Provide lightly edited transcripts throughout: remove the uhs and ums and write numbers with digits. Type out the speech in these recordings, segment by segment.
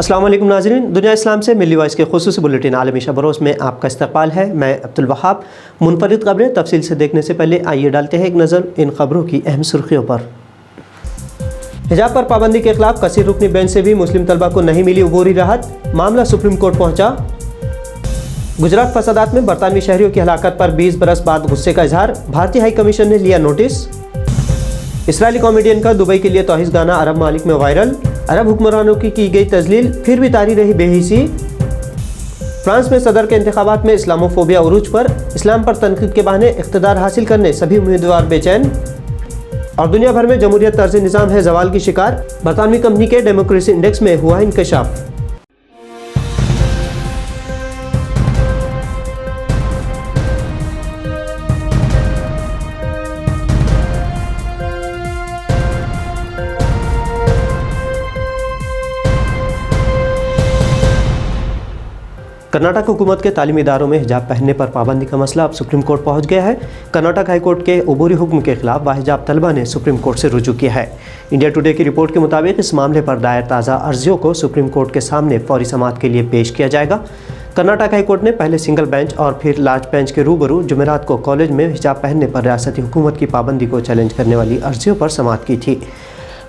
अस्सलाम वालेकुम नाज़रीन, दुनिया इस्लाम से मिली वॉइस के खुसूसी बुलेटिन आलमी शब रोज़ में आपका इस्तकबाल है। मैं अब्दुल वहाब। मुनफरिद खबरें तफसील से देखने से पहले आइए डालते हैं एक नज़र इन खबरों की अहम सुर्खियों पर। हिजाब पर पाबंदी के खिलाफ कसीर रुकनी बेंच से भी मुस्लिम तलबा को नहीं मिली अबूरी राहत, मामला सुप्रीम कोर्ट पहुंचा। गुजरात फसादात में बरतानवी शहरियों की हलाकत पर 20 बरस बाद गुस्से का इजहार, भारतीय हाई कमीशन ने लिया नोटिस। इसराइली कॉमेडियन का दुबई के लिए तौहीश गाना अरब मालिक में वायरल, अरब हुक्मरानों की गई तजलील फिर भी तारी रही बेहिसी। फ्रांस में सदर के इंतखाबात में इस्लामोफोबिया उरूज पर, इस्लाम पर तनकीद के बहाने इख्तिदार हासिल करने सभी उम्मीदवार बेचैन। और दुनिया भर में जमहूरियत तर्ज निज़ाम है जवाल की शिकार, बरतानवी कंपनी के डेमोक्रेसी इंडेक्स में हुआ इंकशाफ। कर्नाटक हुकूमत के तालीमी इदारों में हिजाब पहनने पर पाबंदी का मसला अब सुप्रीम कोर्ट पहुंच गया है। कर्नाटक हाई कोर्ट के अबूरी हुक्म के खिलाफ बाहिजाब तलबा ने सुप्रीम कोर्ट से रुजू किया है। इंडिया टुडे की रिपोर्ट के मुताबिक इस मामले पर दायर ताज़ा अर्जियों को सुप्रीम कोर्ट के सामने फौरी समाअत के लिए पेश किया जाएगा। कर्नाटक हाई कोर्ट ने पहले सिंगल बेंच और फिर लार्ज बेंच के रूबरू जुमेरात को कॉलेज में हिजाब पहनने पर रियासती हुकूमत की पाबंदी को चैलेंज करने वाली अर्जियों पर समाअत की थी।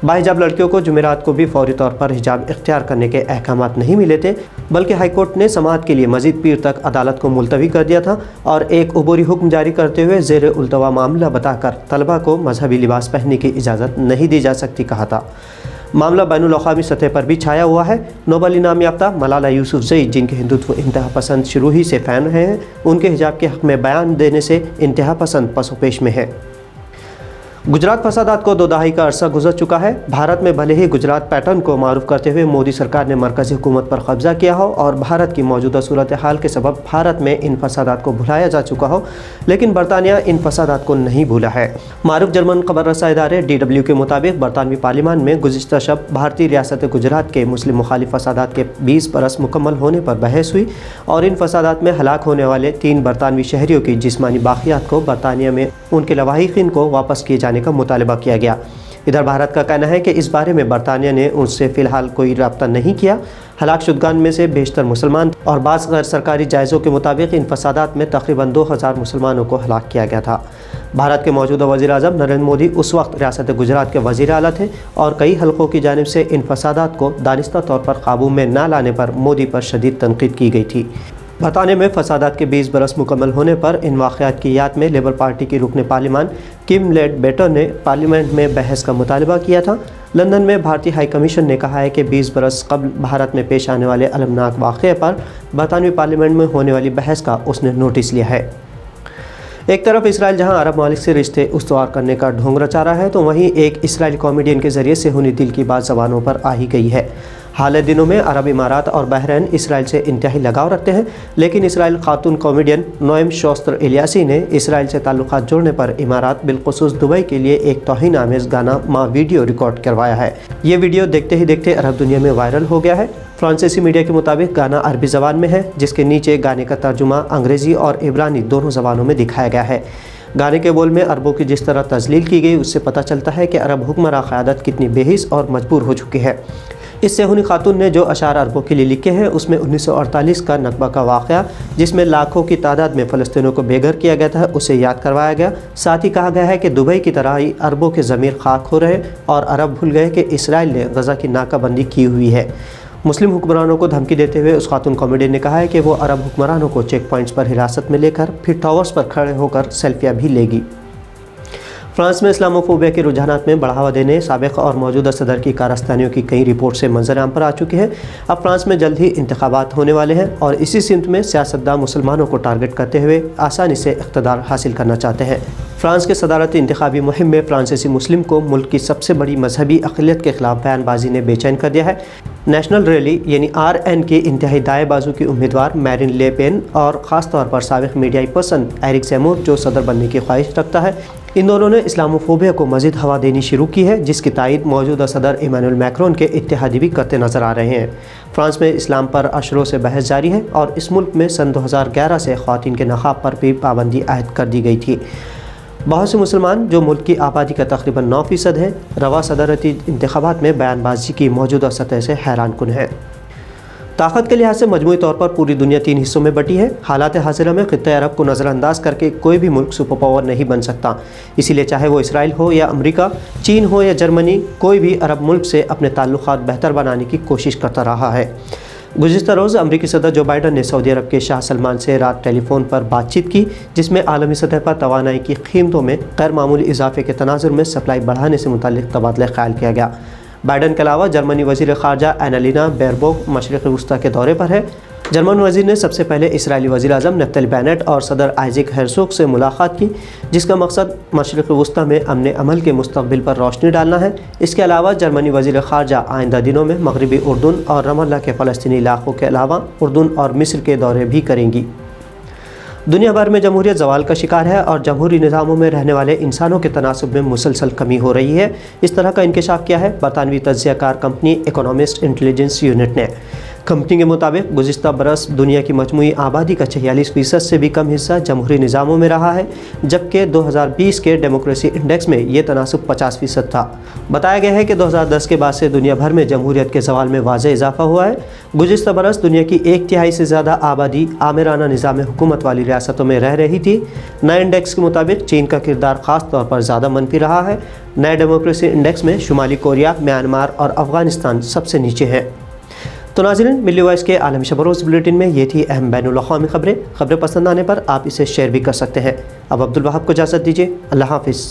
बाहिजाब लड़कियों को जुमेरात को भी फौरी तौर पर हिजाब इख्तियार करने के अहकामात नहीं मिले थे, बल्कि हाईकोर्ट ने समाअत के लिए मजीद पीर तक अदालत को मुलतवी कर दिया था और एक अबूरी हुक्म जारी करते हुए ज़ेर उल्तवा मामला बताकर तलबा को मजहबी लिबास पहनने की इजाज़त नहीं दी जा सकती कहा था। मामला बैनुल अक़वामी सतह पर भी छाया हुआ है। नोबल इनाम याफ्ता मलाला यूसुफ़ज़ई, जिनके हिंदुत्व इंतहा पसंद शुरू ही से फ़ैन हैं, उनके हिजाब के हक़ में बयान देने से इंतहा पसंद पसोपेश में है। गुजरात फसादात को 2 दहाई का अरसा गुजर चुका है। भारत में भले ही गुजरात पैटर्न को मारूफ करते हुए मोदी सरकार ने मरकज़ी हुकूमत पर कब्जा किया हो और भारत की मौजूदा सूरत हाल के सबब भारत में इन फसादात को भुलाया जा चुका हो, लेकिन बरतानिया इन फसादात को नहीं भूला है। मारूफ जर्मन खबर रसा इदारे DW के मुताबिक बरतानवी पार्लियामान में गुज़िश्ता शब भारतीय रियासत गुजरात के मुस्लिम मुखालिफ फसादात के 20 बरस मुकम्मल होने पर बहस हुई और इन फसादात में हलाक होने वाले 3 बरतानवी शहरियों की जिस्मानी बाक़ियात को बरतानिया में उनके लवाहिकीन को वापस किए जाने का मुतालबा किया गया। इधर भारत का कहना है कि इस बारे में बरतानिया ने उनसे फ़िलहाल कोई रब्ता नहीं किया। हलाक शुदगान में से बेशतर मुसलमान और बाज़ गैर सरकारी जायज़ों के मुताबिक इन फसादात में तकरीबन 2000 मुसलमानों को हलाक किया गया था। भारत के मौजूदा वज़ीर आज़म नरेंद्र मोदी उस वक्त रियासत गुजरात के वज़ीर आला थे और कई हलकों की जानिब से इन फसादात को दानिस्ता तौर पर काबू में न लाने पर मोदी पर शदीद तनकीद की गई थी। बरतानिया में फसादात के 20 बरस मुकम्मल होने पर इन वाक़यात की याद में लेबर पार्टी की रुकन पार्लियामान किम लेडबेटर ने पार्लियामेंट में बहस का मुतालबा किया था। लंदन में भारतीय हाई कमीशन ने कहा है कि 20 बरस कबल भारत में पेश आने वाले अलमनाक वाक़े पर बरतानवी पार्लियामेंट में होने वाली बहस का उसने नोटिस लिया है। एक तरफ इसराइल जहां अरब मालिक से रिश्ते उस्तवार करने का ढोंग रचा रहा है, तो वहीं एक इसराइली कॉमेडियन के ज़रिए सेहूनी दिल की बात ज़बानों पर आ ही गई है। हाल दिनों में अरब इमारात और बहरीन इसराइल से इंतहाई लगाव रखते हैं, लेकिन इसराइल खातून कॉमेडियन नोएम शोस्तर इलियासी ने इसराइल से ताल्लुकात जोड़ने पर इमारात बिलखुसूस दुबई के लिए एक तौहीन आमेज़ गाना वीडियो रिकॉर्ड करवाया है। ये वीडियो देखते ही देखते अरब दुनिया में वायरल हो गया है। फ्रांसीसी मीडिया के मुताबिक गाना अरबी ज़बान में है, जिसके नीचे गाने का तर्जुमा अंग्रेज़ी और इब्रानी दोनों ज़बानों में दिखाया गया है। गाने के बोल में अरबों की जिस तरह तजलील की गई, उससे पता चलता है कि अरब हुक्मरान क़यादत कितनी बेहिस और मजबूर हो चुकी है। इस सेहूनी खातून ने जो अशार अरबों के लिए लिखे हैं, उसमें 1948 का नकबा का वाक़या, जिसमें लाखों की तादाद में फ़लस्तीनियों को बेघर किया गया था, उसे याद करवाया गया। साथ ही कहा गया है कि दुबई की तरह ही अरबों के ज़मीर खाक हो रहे और अरब भूल गए कि इसराइल ने गज़ा की नाकाबंदी की हुई है। मुस्लिम हुक्मरानों को धमकी देते हुए उस खातून कॉमेडियन ने कहा है कि वो अरब हुक्मरानों को चेक पॉइंट्स पर हिरासत में लेकर फिर टावर्स पर खड़े होकर सेल्फियाँ भी लेगी। फ्रांस में इस्लामोफोबिया के रुझानात में बढ़ावा देने साबिक़ और मौजूदा सदर की कारस्तानियों की कई रिपोर्ट से मंजर-आम पर आ चुकी है। अब फ्रांस में जल्द ही इंतखाबात होने वाले हैं और इसी सिमत में सियासतदान मुसलमानों को टारगेट करते हुए आसानी से इक़्तिदार हासिल करना चाहते हैं। फ्रांस के सदारती इंतखाबी मुहिम में फ्रांसीसी मुस्लिम को मुल्क की सबसे बड़ी मजहबी अक़लियत के ख़िलाफ़ बयानबाजी ने बेचैन कर दिया है। नेशनल रैली यानी RN के इंतहाई दाएं बाजू की उम्मीदवार मैरिन ले पेन और ख़ास तौर पर साबिक़ मीडियाई पर्सन एरिक ज़ेमूर, जो सदर बनने की ख्वाहिश रखता है, इन दोनों ने इस्लामोफोबिया को मज़ीद हवा देनी शुरू की है, जिसकी तायीद मौजूदा सदर इमानुएल मैक्रोन के इत्तेहादी भी करते नज़र आ रहे हैं। फ्रांस में इस्लाम पर अशरों से बहस जारी है और इस मुल्क में सन 2011 से ख़वातीन के नक़ाब पर भी पाबंदी आयद कर दी गई थी। बहुत से मुसलमान, जो मुल्क की आबादी का तकरीबन 9% है, रवा सदरती इंतखाबात में बयानबाजी की मौजूदा सतह से हैरान कुन है। طاقت کے لحاظ سے مجموعی طور پر پوری دنیا 3 حصوں میں بٹی ہے۔ حالات حاضرہ میں خطہ عرب کو نظر انداز کر کے کوئی بھی ملک سپر پاور نہیں بن سکتا، اسی لیے چاہے وہ اسرائیل ہو یا امریکہ، چین ہو یا جرمنی، کوئی بھی عرب ملک سے اپنے تعلقات بہتر بنانے کی کوشش کرتا رہا ہے۔ گزشتہ روز امریکی صدر جو بائیڈن نے سعودی عرب کے شاہ سلمان سے رات ٹیلی فون پر بات چیت کی، جس میں عالمی سطح پر توانائی کی قیمتوں میں غیر معمولی اضافے کے تناظر میں سپلائی بڑھانے سے متعلق تبادلہ خیال کیا گیا۔ بائیڈن کے علاوہ جرمنی وزیر خارجہ اینالینا بیئربوک مشرق وسطیٰ کے دورے پر ہے۔ جرمن وزیر نے سب سے پہلے اسرائیلی وزیر اعظم نفتلی بینٹ اور صدر آئزیک ہیرزوگ سے ملاقات کی، جس کا مقصد مشرق وسطیٰ میں امن عمل کے مستقبل پر روشنی ڈالنا ہے۔ اس کے علاوہ جرمنی وزیر خارجہ آئندہ دنوں میں مغربی اردن اور رام اللہ کے فلسطینی علاقوں کے علاوہ اردن اور مصر کے دورے بھی کریں گی۔ دنیا بھر میں جمہوریت زوال کا شکار ہے اور جمہوری نظاموں میں رہنے والے انسانوں کے تناسب میں مسلسل کمی ہو رہی ہے۔ اس طرح کا انکشاف کیا ہے برطانوی تجزیہ کار کمپنی اکونومسٹ انٹیلیجنس یونٹ نے۔ کمپنی کے مطابق گزشتہ برس دنیا کی مجموعی آبادی کا 46% سے بھی کم حصہ جمہوری نظاموں میں رہا ہے، جبکہ 2020 کے ڈیموکریسی انڈیکس میں یہ تناسب 50% تھا۔ بتایا گیا ہے کہ 2010 کے بعد سے دنیا بھر میں جمہوریت کے زوال میں واضح اضافہ ہوا ہے۔ گزشتہ برس دنیا کی 1/3 سے زیادہ آبادی آمرانہ نظام حکومت والی ریاستوں میں رہ رہی تھی۔ نئے انڈیکس کے مطابق چین کا کردار خاص طور پر زیادہ منفی رہا ہے۔ نئے ڈیموکریسی انڈیکس میں شمالی کوریا، میانمار اور افغانستان سب سے نیچے ہیں۔ تو ناظرین، ملی وائس کے عالمی شب روز بلیٹن میں یہ تھی اہم بین الاقوامی خبریں۔ خبریں پسند آنے پر آپ اسے شیئر بھی کر سکتے ہیں۔ اب عبدالوہاب کو اجازت دیجیے۔ اللہ حافظ۔